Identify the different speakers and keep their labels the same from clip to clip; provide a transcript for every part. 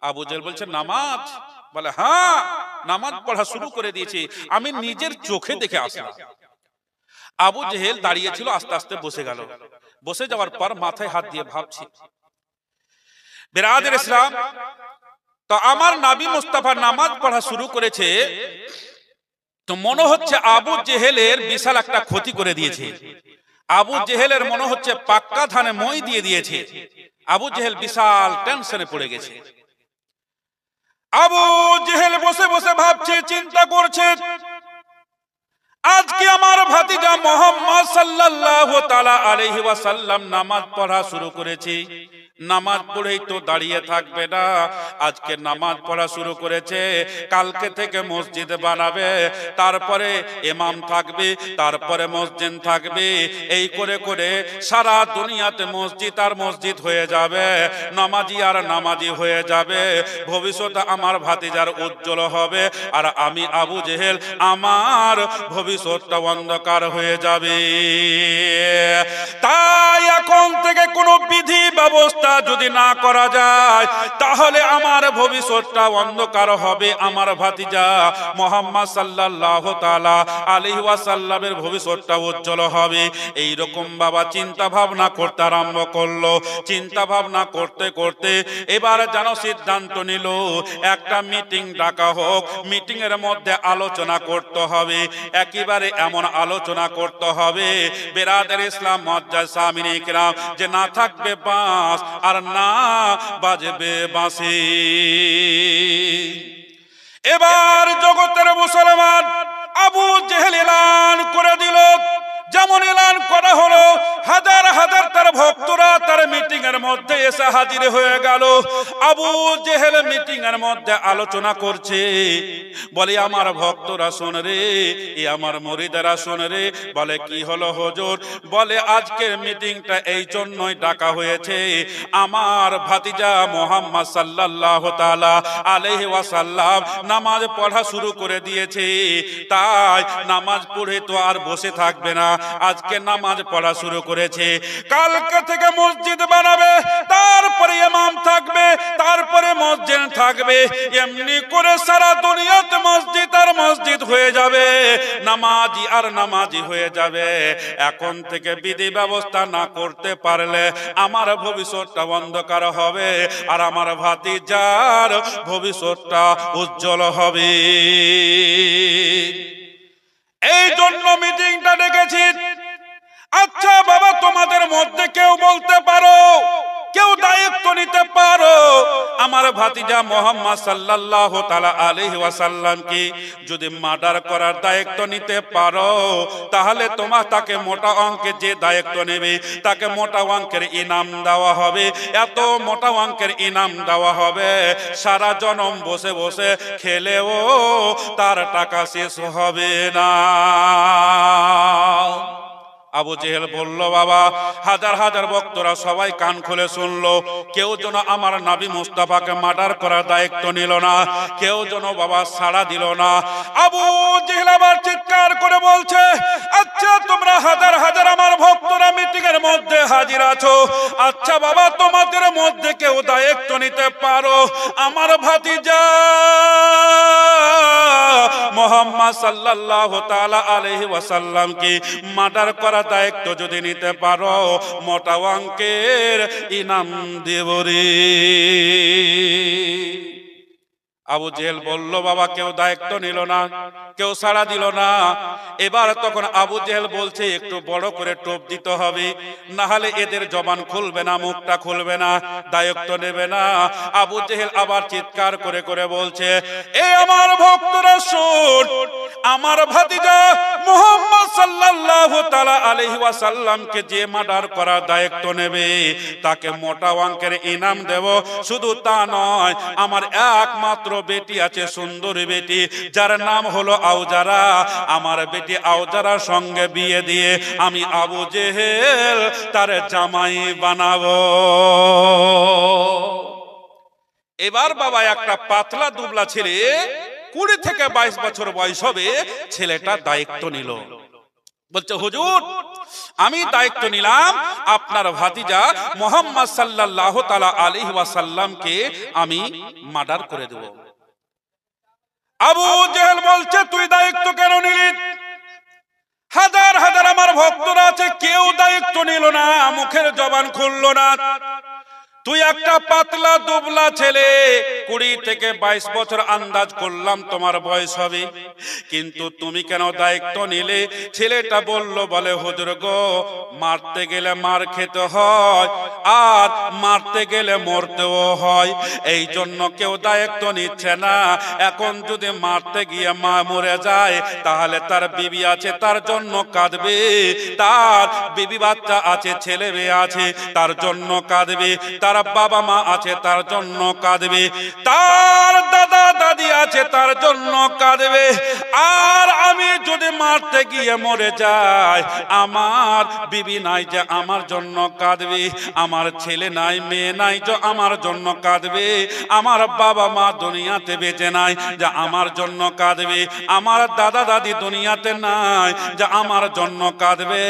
Speaker 1: আবু জেহেল বলছে নামাজ, বলে হ্যাঁ নামাজ পড়া শুরু করে দিয়েছি, আমি নিজের চোখে দেখে আসলাম। আবু জেহেল দাঁড়িয়েছিল, আস্তে আস্তে বসে গেল। বসে যাওয়ার পর মাথায় হাত দিয়ে ভাবছি, বিরাদর ইসলাম, তো আমার নবী মুস্তাফা নামাজ পড়া শুরু করেছে, তো মনে হচ্ছে আবু জেহেলের বিশাল একটা ক্ষতি করে দিয়েছে। আবু জেহেলের মনে হচ্ছে পাক্কা ধানে মই দিয়ে দিয়েছে। আবু জেহেল বিশাল টেনশনে পড়ে গেছে। আবু জেহেল বসে বসে ভাবছে, চিন্তা করছে, আজকে আমার ভাতিজা মুহাম্মদ সাল্লাল্লাহু তাআলা আলাইহি ওয়াসাল্লাম নামাজ পড়া শুরু করেছে, নামাজ পড়েই তো দাঁড়িয়ে থাকবে না, আজকে নামাজ পড়া শুরু করেছে, কালকে থেকে মসজিদ বানাবে, তারপরে ইমাম থাকবে, তারপরে মসজিদ থাকবে, এই করে করে সারা দুনিয়াতে মসজিদ আর মসজিদ হয়ে যাবে, নামাজি আর নামাজি হয়ে যাবে, ভবিষ্যৎ আমার ভাতিজার উজ্জ্বল হবে, আর আমি আবু জেহেল আমার ভবিষ্যৎটা অন্ধকার হয়ে যাবে। তাই এখন থেকে কোনো বিধি ব্যবস্থা যদি না করা যায়, তাহলে আমার ভবিষ্যৎটা অন্ধকার হবে, আমার ভাতিজা মুহাম্মদ সাল্লাল্লাহু তাআলা আলাইহি ওয়াসাল্লামের ভবিষ্যৎটা উজ্জ্বল হবে। এই রকম বাবা চিন্তা ভাবনা করতে আরম্ভ করলো। চিন্তা ভাবনা করতে করতে এবার যেন সিদ্ধান্ত নিল, একটা মিটিং ডাকা হোক, মিটিং এর মধ্যে আলোচনা করতে হবে, একেবারে এমন আলোচনা করতে হবে বিরাদর ইসলাম মুআজ্জাজ সামিন ইকরাম, যে না থাকবে বাঁশ আর না বাজবে বাঁশি। এবার জগতের মুসলমান আবু জেহেল এলান করে দিল, যেমন এলান করা হলো, হাজার হাজার তার ভক্তরা তার মিটিং এর মধ্যে এসে হাজির হয়ে গেল। আবু জেহেল মিটিং এর মধ্যে আলোচনা করছে, বলে আমার ভক্তরা শোন রে, আমার মুরিদেরা শোন রে। বলে কি হলো হুজুর? বলে আজকের মিটিংটা এই জন্যই ডাকা হয়েছে, আমার ভাতিজা মুহাম্মদ সাল্লাল্লাহু তাআলা আলাইহি ওয়াসাল্লাম নামাজ পড়া শুরু করে দিয়েছে, তাই নামাজ পড়ে তো আর বসে থাকবে না, আজকে নামাজ পড়া শুরু করেছে, কালকে থেকে মসজিদ বানাবে, তারপরে ইমাম থাকবে, তারপরে মসজিদ থাকবে, এমনি করে সারা দুনিয়াতে মসজিদ আর মসজিদ হয়ে যাবে, নামাজি আর নামাজি হয়ে যাবে। এখন থেকে বিধি ব্যবস্থা না করতে পারলে আমার ভবিষ্যৎটা অন্ধকার হবে, আর আমার ভাতিজার ভবিষ্যৎটা উজ্জ্বল হবে। এই জন্য মিটিংটা ডেকেছি। আচ্ছা বাবা, তোমাদের মধ্যে কেউ বলতে পারো, কেউ দায়িত্ব নিতে পারো, আমার ভাতিজা মুহাম্মদ সাল্লাল্লাহু তাআলা আলাইহি ওয়াসাল্লাম কি যদি মার্ডার করার দায়িত্ব নিতে পারো, তাহলে তাকে মোটা অঙ্কের যে দায়িত্ব নেবে তাকে মোটা অঙ্কের ইনাম দেওয়া হবে, এত মোটা অঙ্কের ইনাম দেওয়া হবে, সারা জনম বসে বসে খেলেও তার টাকা শেষ হবে না। আবু জেহেল বলল, বাবা, হাজার হাজার ভক্তরা সবাই কান খুলে শুনলো, কেউ যেন আমার নবী মুস্তাফাকে মার্ডার করার দায়িত্ব নিল না, কেউ যেন বাবা সাড়া দিল না। আবু জেহেল আবার চিৎকার করে বলছে, আচ্ছা তোমরা হাজার হাজার আমার ভক্তরা মিটিং এর মধ্যে হাজির আছো, আচ্ছা বাবা তোমাদের মধ্যে কেউ দায়িত্ব নিতে পারো, আমার ভাতিজা মুহাম্মদ সাল্লাল্লাহু তাআলা আলাইহি ওয়াসাল্লাম কি মার্ডার করা দায়িত্ব যদি নিতে পারো, মোটা অঙ্কের ইনাম দেব রে। আবু জেহেল বলল, বাবা কেউ দায়িত্ব নিল না, কেউ সাড়া দিল না। এবার তখন আবু জেহেল বলছে, একটু বড় করে টোপ দিতে হবে, না হলে এদের জবান খুলবে না, মুখটা খুলবে না, দায়িত্ব নেবে না। আবু জেহেল আবার চিৎকার করে করে বলছে, এ আমার ভক্তরা শোন, আমার ভাতিজা মুহাম্মদ সাল্লাল্লাহু তাআলা আলাইহি ওয়াসাল্লামকে যে মার্ডার করার দায়িত্ব নেবে তাকে মোটা অঙ্কের ইনাম দেব। শুধু তা নয়, আমার একমাত্র বেটি আছে, সুন্দরী বেটি, যার নাম হলো আউজারা, আমার বেটি আউজারার সঙ্গে বিয়ে দিয়ে আমি আবু জেহেল তার জামাই বানাবো। এবার বাবা একটা পাতলা দুবলা ছেলে, 20 থেকে 22 বছর বয়স হবে, ছেলেটা দায়িত্ব নিল। বলছে, হুজুর আমি দায়িত্ব নিলাম আপনার ভাতিজা মুহাম্মদ সাল্লাল্লাহু তাআলা আলাইহি ওয়াসাল্লামকে আমি মার্ডার করে দেব। আবু জেহেল বলছে তুই দায়িত্ব কেন নিলি? হাজার হাজার আমার ভক্তরা আছে, কেউ দায়িত্ব নিল না, মুখের জবান খুললো না। তুই একটা পাতলা দুবলা ছেলে, 20 থেকে 22 বছর আন্দাজ করলাম তোমার বয়স হবে, কিন্তু তুমি কেন দায়িত্ব নিলে? ছেলেটা বলে হুজুর গো, মারতে গেলে মার খেতে হয়, আর মারতে গেলে মরতেও হয়, এই জন্য কেউ দায়িত্ব নিচ্ছে না। এখন যদি মারতে গিয়ে মা মরে যায়, তাহলে তার বিবি আছে, তার জন্য কাঁদবে, তার বিবি বাচ্চা আছে, ছেলে মেয়ে আছে, তার জন্য কাঁদবে, তার বাবা মা আছে, তার জন্য কাঁদবে, তার দাদা দাদি আছে, তার জন্য কাঁদবে। আর আমি যদি মারতে গিয়ে মরে যাই, আমার বিবি নাই যে আমার জন্য কাঁদবে, আমার ছেলে নাই মেয়ে নাই যে আমার জন্য কাঁদবে, আমার বাবা মা দুনিয়াতে বেঁচে নাই যে আমার জন্য কাঁদবে, আমার দাদা দাদি দুনিয়াতে নাই যে আমার জন্য কাঁদবে।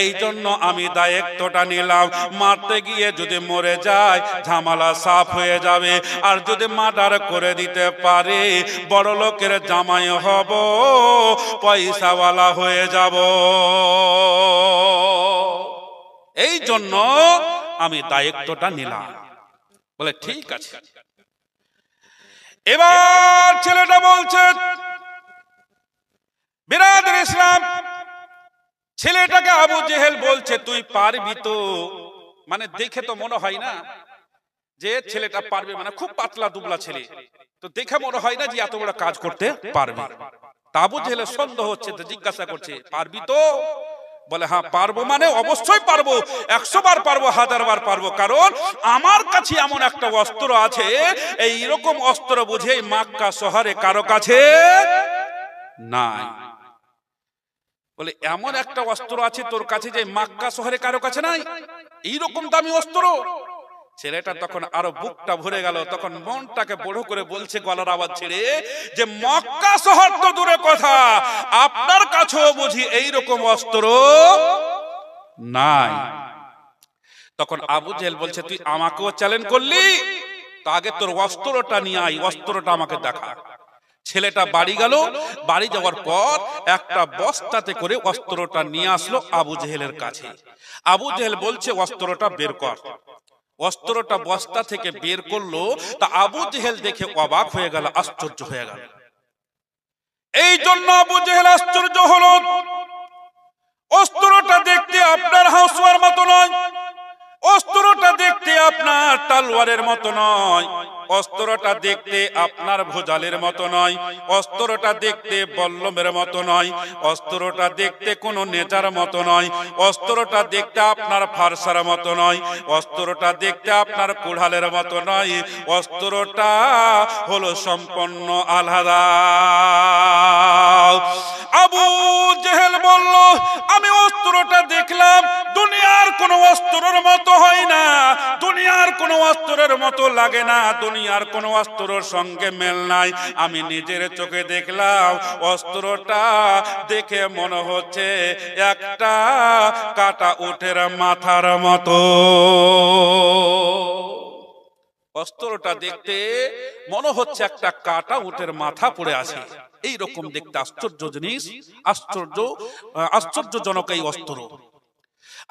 Speaker 1: এই জন্য আমি দায়িত্বটা নিলাম, মারতে গিয়ে যদি মরে যায় ঝামেলা সাফ হয়ে যাবে, আর যদি মার্ডার করে দিতে পারে বড় লোকের জামাই হব, পয়সাওয়ালা হয়ে যাব। এই জন্য আমি দায়িত্বটা নিলাম। বলে ঠিক আছে। এবার ছেলেটা বলছে, বিরাদর ইসলাম, ছেলেটাকে আবু জেহেল বলছে তুই পারবি তো? মানে দেখে তো মনে হয় না যে ছেলেটা পারবে, মানে খুব পাতলা দুবলা ছেলে, তো দেখে মনে হয় না যে এত বড় কাজ করতে পারবে। আবু জেহেলের সন্দেহ হচ্ছে, তো জিজ্ঞাসা করছে পারবি তো? বলে হ্যাঁ পারবো, মানে অবশ্যই পারবো, 100 বার পারবো, 1000 বার পারবো, কারণ আমার কাছে এমন একটা অস্ত্র আছে, এইরকম অস্ত্র বুঝে মক্কা শহরে কারো কাছে নাই। বলে এমন একটা অস্ত্র আছে তোর কাছে যে মক্কা শহরে কারো কাছে নাই, এইরকম দামি অস্ত্র? ছেলেটা তখন আরো বুকটা ভরে গেল, তখন মনটাকে বড় করে বলছে গলার আওয়াজ ছেড়ে যে মক্কা শহর তো দূরে কথা, আপনার কাছেও বুঝি এইরকম অস্ত্র নাই। তখন আবু জেহেল বলছে তুই আমাকেও চ্যালেঞ্জ করলি, তা আগে তোর অস্ত্রটা নিয়ে আয়, অস্ত্রটা আমাকে দেখা। ছেলেটা বাড়ি গেল, বাড়ি যাওয়ার পর একটা বস্তাতে করে অস্ত্রটা নিয়ে আসলো আবু জেহেলের কাছে। আবু জেহেল বলছে অস্ত্রটা বের কর। অস্ত্রটা বস্তা থেকে বের করলো, তা আবু জেহেল দেখে অবাক হয়ে গেল, আশ্চর্য হয়ে গেল। এই জন্য আবু জেহেল আশ্চর্য হলো, অস্ত্রটা দেখতে আপনার হাঁসুয়ার মতো নয়, অস্ত্রটা দেখতে আপনার তলোয়ারের মতো নয়, অস্ত্রটা দেখতে আপনার ভুজালের মতো নয়, অস্ত্রটা দেখতে বল্লমের মতো নয়, অস্ত্রটা দেখতে কোনো নেজার মতো নয়, অস্ত্রটা দেখতে আপনার ফারসার মতো নয়, অস্ত্রটা দেখতে আপনার কুড়ালের মতো নয়, অস্ত্রটা হলো সম্পূর্ণ আলাদা। আবু জেহেল বলল আমি অস্ত্রটা দেখলাম, দুনিয়ার কোন অস্ত্রের মতো হয় না, দুনিয়ার কোন অস্ত্রের মতো লাগে না, দুনিয়ার কোন অস্ত্রের সঙ্গে মেল নাই। আমি নিজের চোখে দেখলাম, অস্ত্রটা দেখে মনে হচ্ছে একটা কাটা উটের মাথার মতো। অস্ত্রটা দেখতে মনে হচ্ছে একটা কাটা উটের মাথা পড়ে আছে, এইরকম দেখতে আশ্চর্য জিনিস, আশ্চর্যজনক এই অস্ত্র।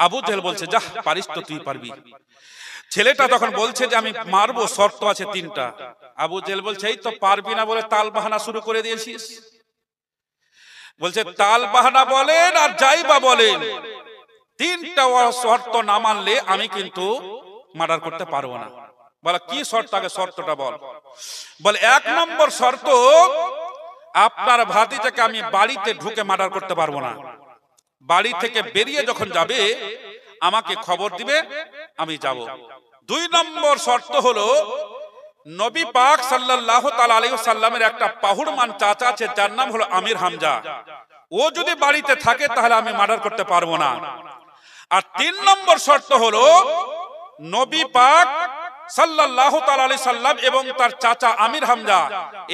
Speaker 1: আবু জেহেল বলছে যা পারিস তো তুই পারবি। ছেলেটা তখন বলছে যে আমি মারবো, শর্ত আছে 3টা। আবু জেহেল বলছে এই তো পারবি না বলে তাল বাহানা শুরু করে দিয়েছিস। বলছে তাল বাহানা বলেন আর যাই বা বলেন, 3টা শর্ত না মানলে আমি কিন্তু মার্ডার করতে পারবো না। বলে কি শর্ত? আগে শর্তটা বল। বলে 1 নম্বর শর্ত, আপনার ভাতিজাকে আমি বাড়িতে ঢুকে মার্ডার করতে পারবো না, বাড়ি থেকে বেরিয়ে যখন যাবে আমাকে খবর দিবে, আমি যাব। 2 নম্বর শর্ত হলো নবী পাক সাল্লাল্লাহু তাআলা আলাইহি ওয়াসাল্লামের একটা পাহুড়মান চাচা আছে যার নাম হলো আমির হামজা, ও যদি বাড়িতে থাকে তাহলে আমি মার্ডার করতে পারবো না। আর 3 নম্বর শর্ত হলো নবী পাক সাল্লাল্লাহু তাআলা আলাইহি সাল্লাম এবং তার চাচা আমির হামজা,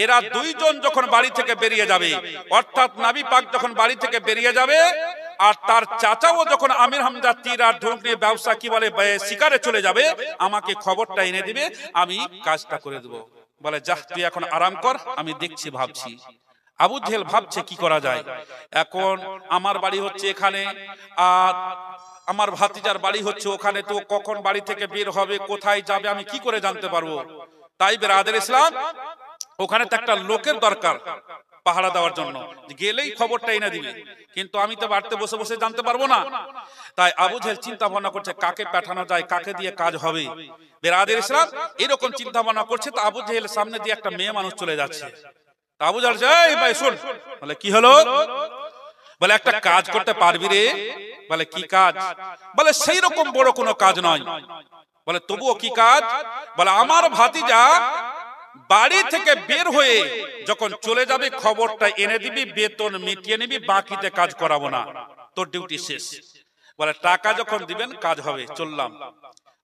Speaker 1: এরা 2 জন যখন বাড়ি থেকে বেরিয়ে যাবে, অর্থাৎ নবী পাক যখন বাড়ি থেকে বেরিয়ে যাবে আর তার চাচাও যখন আমির হামজা তীর আর ধনুক নিয়ে ব্যবসা কি বলে শিকারে চলে যাবে, আমাকে খবরটা এনে দিবে, আমি কাজটা করে দেবো। বলে যা তুই এখন আরাম কর, আমি দেখছি ভাবছি। আবু জেহেল ভাবছে কি করা যায়। এখন আমার বাড়ি হচ্ছে এখানে, আর আমার ভাতিজার বাড়ি হচ্ছে ওখানে, তো কখন বাড়ি থেকে বের হবে, কোথায় যাবে, আমি কি করে জানতে পারবো? তাই বিরাদর ইসলাম, ওখানে তো একটা লোকের দরকার পাহারা দেওয়ার জন্য, গেলেই খবরটা এনে দিবে, কিন্তু আমি তো বাড়িতে বসে বসে জানতে পারবো না। তাই আবু জেহেল চিন্তা ভাবনা করছে কাকে পাঠানো যায়, কাকে দিয়ে কাজ হবে। বিরাদর ইসলাম এরকম চিন্তা ভাবনা করছে, তো আবু জেহেল সামনে দিয়ে একটা মেয়ে মানুষ চলে যাচ্ছে। আবু জেহেল এই ভাই শুন, বলে কি হলো? বলে একটা কাজ করতে পারবি রে? বলে কি কাজ? বলে সেই রকম বড় কোনো কাজ নয়। বলে তবুও কি কাজ? বলে আমার ভাতিজা বাড়ি থেকে বের হয়ে যখন চলে যাবে খবরটা এনে দিবি, বেতন মিটিয়ে নিবি, বাকিতে কাজ করাবো না, তোর ডিউটি শেষ। বলে টাকা যখন দিবেন কাজ হবে, চললাম।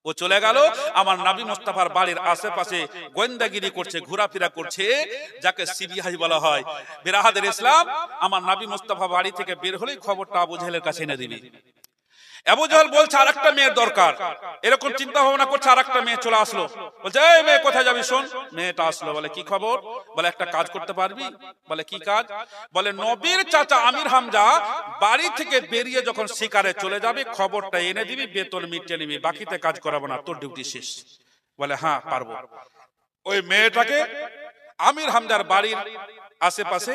Speaker 1: ও চলে গেল। আমার নবী মুস্তাফার বাড়ির আশেপাশে গোয়েন্দাগিরি করছে, ঘোরাফেরা করছে, যাকে সিবিআই বলা হয়। বিরাদর ইসলাম, আমার নবী মুস্তাফা বাড়ি থেকে বের হলেই খবরটা আবু জেহেলের কাছে এনে দিবি। আবু জেহেল বলছে আর একটা মেয়ের দরকার, এরকম চিন্তা ভাবনা করছে। আর একটা মেয়ে চলে আসলো, বলছে এই মেয়ে কোথায় যাবি? শোন। মেয়েটা আসলো, বলে কি খবর? বলে একটা কাজ করতে পারবি? বলে কি কাজ? বলে নবীর চাচা আমির হামজা বাড়ি থেকে বেরিয়ে যখন শিকারে চলে যাবে খবরটা এনে দিবি, বেতন মিটিয়ে নিবি, বাকিতে কাজ করাবো না, তোর ডিউটি শেষ। বলে হ্যাঁ পারবো। ওই মেয়েটাকে আমির হামজার বাড়ির আশেপাশে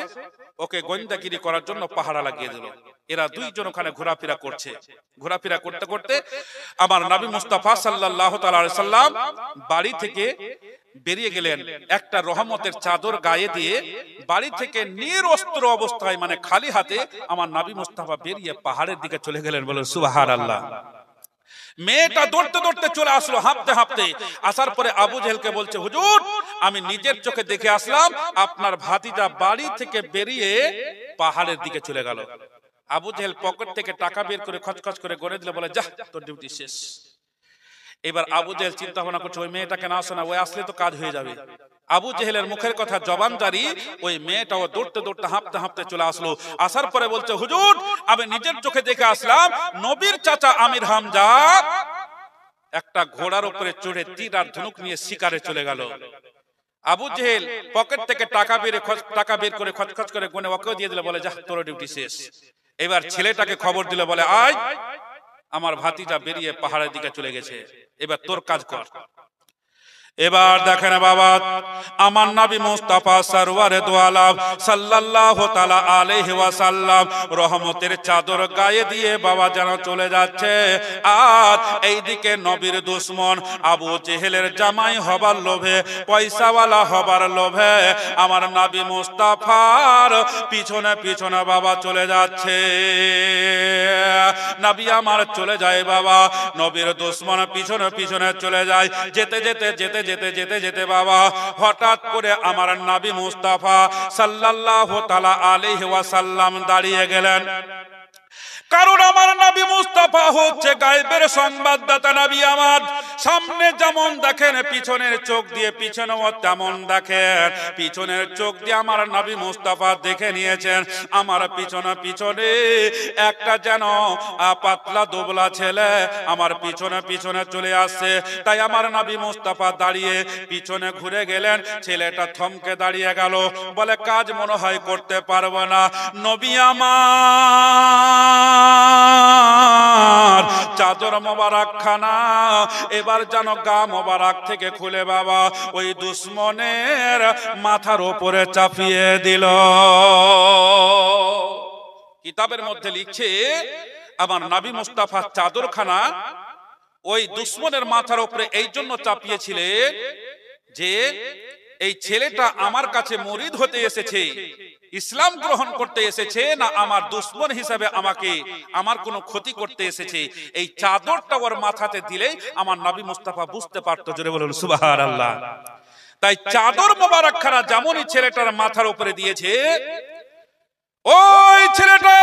Speaker 1: ওকে গোয়েন্দাগিরি করার জন্য পাহারা লাগিয়ে দিল। এরা দুইজন ওখানে ঘোরাফেরা করছে। ঘোরাফেরা করতে করতে আমার নবী মুস্তাফা সাল্লাল্লাহু তাআলা আলাইহি সাল্লাম বাড়ি থেকে বেরিয়ে গেলেন। একটা রহমতের চাদর গায়ে দিয়ে বাড়ি থেকে নিরস্ত্র অবস্থায়, মানে খালি হাতে, আমার নবী মুস্তাফা বেরিয়ে পাহাড়ের দিকে চলে গেলেন। বলে সুবহানাল্লাহ। মেয়েটা দৌড়তে দৌড়তে চলে আসলো, হাঁপতে হাঁপতে। আসার পরে আবু জেহেলকে বলছে, হুজুর আমি নিজের চোখে দেখে আসলাম, আপনার ভাতিজা বাড়ি থেকে বেরিয়ে পাহাড়ের দিকে চলে গেল। আবু জেহেল পকেট থেকে টাকা বের করে খচখচ করে গণে দিলে, বলে যা তোর ডিউটি শেষ। এবার আবু জেহেল চিন্তা ভাবনা করছে ওই মেয়েটাকে না শোনা, ওই আসলে তো কাজ হয়ে যাবে। আবু জেহেলের মুখের কথা জবান জারি, ওই মেয়েটাও দৌড়তে দৌড়তে হাঁপতে হাঁপতে চলে আসলো। আসার পরে বলছে, হুজুর আমি নিজের চোখে দেখে আসলাম, নবীর চাচা আমির হামজা একটা ঘোড়ার উপরে চড়ে তীর আর ধনুক নিয়ে শিকারে চলে গেল। আবু জেহেল পকেট থেকে টাকা বের করে খচখচ করে গুনে ওকেও দিয়ে দিলে, বলে যা তোর ডিউটি শেষ। এবার ছেলেটাকে খবর দিলে, বলে আয় আমার ভাতিজা বেরিয়ে পাহাড়ের দিকে চলে গেছে, এবার তোর কাজ কর। এবার দেখেন বাবা, আমার নবী মুস্তাফা সরওয়ারে দো আলম সাল্লাল্লাহু তাআলা আলাইহি ওয়াসাল্লাম রহমতের চাদর গায়ে দিয়ে বাবা যেন চলে যাচ্ছে। আর এইদিকে নবীর দুশমন আবু জেহেলের জামাই হবার লোভে, পয়সাওয়ালা হবার লোভে আমার নবী মুস্তাফার পিছনে পিছনে বাবা চলে যাচ্ছে। নবী আমার চলে যায় বাবা, নবীর দুশমন পিছনে পিছনে চলে যায়। যেতে যেতে যেতে যেতে যেতে যেতে বাবা হঠাৎ করে আমার নবী মুস্তাফা সাল্লাল্লাহু তাআলা আলাইহি ওয়াসাল্লাম দাঁড়িয়ে গেলেন। কারণ আমার নবী মুস্তাফা হচ্ছে গায়েবের সংবাদদাতা নবী। আমার সামনে যেমন দেখেন পিছনের চোখ দিয়ে পিছনেও তেমন দেখেন। পিছনের চোখ দিয়ে আমার নবী মুস্তাফা দেখে নিয়েছেন আমার পিছনে পিছনে একটা যেন পাতলা দুবলা ছেলে আমার পিছনে পিছনে চলে আসছে। তাই আমার নবী মুস্তাফা দাঁড়িয়ে পিছনে ঘুরে গেলেন। ছেলেটা থমকে দাঁড়িয়ে গেল, বলে কাজ মনে হয় করতে পারবো না। নবী আমার চাদর মোবারক খানা এবার যেন গা মোবারক থেকে খুলে বাবা ওই দুশমনের মাথার উপরে চাপিয়ে দিল। কিতাবের মধ্যে লিখছে আমার নবী মুস্তাফা চাদরখানা ওই দুশমনের মাথার উপরে এই জন্য চাপিয়েছিলেন যে এই ছেলেটা আমার কাছে মুরিদ হতে এসেছে, ইসলাম গ্রহণ করতে এসেছে, না আমার দুশমন হিসাবে আমাকে আমার কোনো ক্ষতি করতে এসেছে। এই চাদরটা ওর মাথাতে দিলেই আমার নবী মুস্তাফা বুঝতে পারতো। জোরে বলুন সুবহানাল্লাহ। তাই চাদর মোবারক খানা যেমনই ছেলেটার মাথার উপরে দিয়েছে, ওই ছেলেটা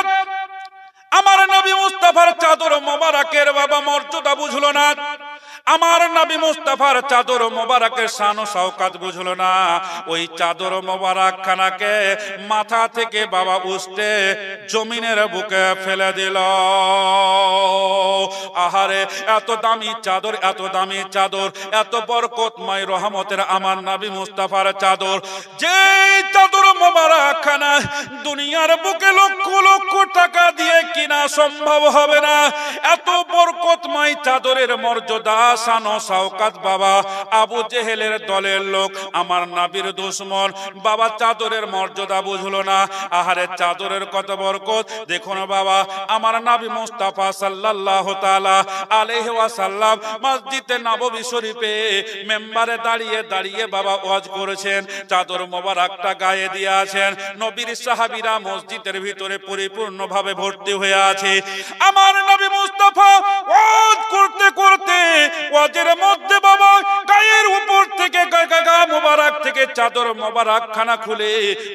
Speaker 1: আমার নবী মুস্তাফার চাদর মোবারকের বাবা মর্যাদা বুঝলো না। আমার নবী মুস্তাফার চাদর মোবারকের শান ও শওকত বুঝলো না, ওই চাদর মোবারক খানাকে মাথা থেকে বাবা উস্তে জমিনের বুকে ফেলে দিল। আহারে এত দামি চাদর, এত দামি চাদর, এত বরকতময় রহমতের আমার নবী মুস্তাফার চাদর, যে চাদর মোবারক খানা দুনিয়ার বুকে লক্ষ লক্ষ টাকা দিয়ে কিনা সম্ভব হবে না। এত বরকতময় চাদরের মর্যাদা শান ও শওকত বাবা আবু জেহেলের দলের লোক আমার নবীর দুশমন বাবা চাদরের মর্যাদা বুঝলো না। আহারে চাদরের কত বরকত দেখুন বাবা, আমার নবী মুস্তাফা সাল্লাল্লাহু তাআলা আলাইহি ওয়াসাল্লাম মসজিদে নববী শরীফে মেম্বারে দাঁড়িয়ে দাঁড়িয়ে বাবা ওয়াজ করেছেন, চাদর মোবারকটা গায়ে দিয়ে আছেন। নবীর সাহাবীরা মসজিদের ভিতরে পরিপূর্ণভাবে ভর্তি হয়ে আছে। আমার নবী মুস্তাফা ওয়াজ করতে করতে ওয়াজের মধ্যে বাবা গায়ের উপর থেকে গা মোবারক থেকে চাদর মোবারক খানা খুলে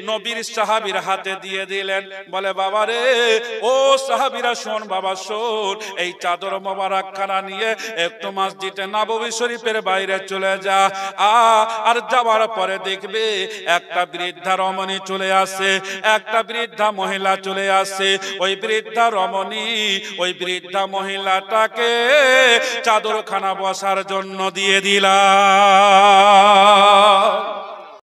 Speaker 1: নবীর সাহাবীর হাতে দিয়ে দিলেন। বলে বাবা রে, ও সাহাবীরা শোন বাবা শোন, এই চাদর মোবারক খানা নিয়ে একটু মসজিদে নববী শরীফের বাইরে চলে যা। আর যাওয়ার পরে দেখবে একটা বৃদ্ধা রমণী চলে আসে, একটা বৃদ্ধা মহিলা চলে আসে। ওই বৃদ্ধা রমণী ওই বৃদ্ধা মহিলাটাকে চাদরখানা বসার জন্য দিয়ে দিলা।